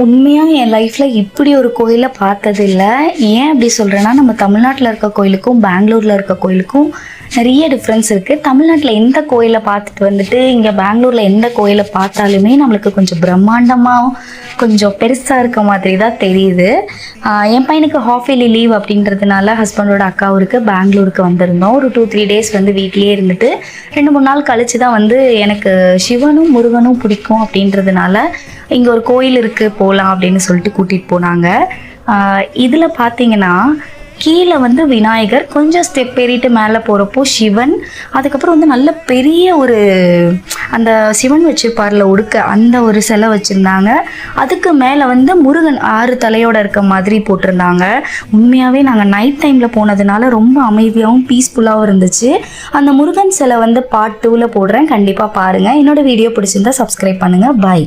உண்மையாக என் லைஃப்பில் இப்படி ஒரு கோயிலை பார்த்ததில்ல. ஏன் அப்படி சொல்கிறேன்னா, நம்ம தமிழ்நாட்டில் இருக்க கோயிலுக்கும் பெங்களூரில் இருக்க கோயிலுக்கும் நிறைய டிஃப்ரென்ஸ் இருக்குது. தமிழ்நாட்டில் எந்த கோயிலை பார்த்துட்டு வந்துட்டு இங்கே பெங்களூரில் எந்த கோயிலை பார்த்தாலுமே நம்மளுக்கு கொஞ்சம் பிரம்மாண்டமாக கொஞ்சம் பெருசாக இருக்க மாதிரி தான் தெரியுது. என் பையனுக்கு ஹாஃப் இயர்லி லீவ் அப்படின்றதுனால ஹஸ்பண்டோட அக்கா ஊருக்கு பெங்களூருக்கு வந்திருந்தோம். ஒரு 2-3 டேஸ் வந்து வீட்லேயே இருந்துட்டு 2-3 நாள் கழிச்சு தான் வந்து எனக்கு சிவனும் முருகனும் பிடிக்கும் அப்படின்றதுனால இங்கே ஒரு கோயில் இருக்குது போகலாம் அப்படின்னு சொல்லிட்டு கூட்டிகிட்டு போனாங்க. இதில் பார்த்தீங்கன்னா கீழே வந்து விநாயகர், கொஞ்சம் ஸ்டெப் ஏறிட்டு மேலே போகிறப்போ சிவன், அதுக்கப்புறம் வந்து நல்ல பெரிய ஒரு அந்த சிவன் வச்சுருப்பார்ல உடுக்க, அந்த ஒரு சிலை வச்சுருந்தாங்க. அதுக்கு மேலே வந்து முருகன் 6 தலையோடு இருக்க மாதிரி போட்டிருந்தாங்க. உண்மையாகவே நாங்கள் நைட் டைமில் போனதுனால ரொம்ப அமைதியாகவும் பீஸ்ஃபுல்லாகவும் இருந்துச்சு. அந்த முருகன் சிலை வந்து பார்ட் 2ல் போடுறேன், கண்டிப்பாக பாருங்கள். என்னோடய வீடியோ பிடிச்சிருந்தா சப்ஸ்கிரைப் பண்ணுங்கள். பாய்.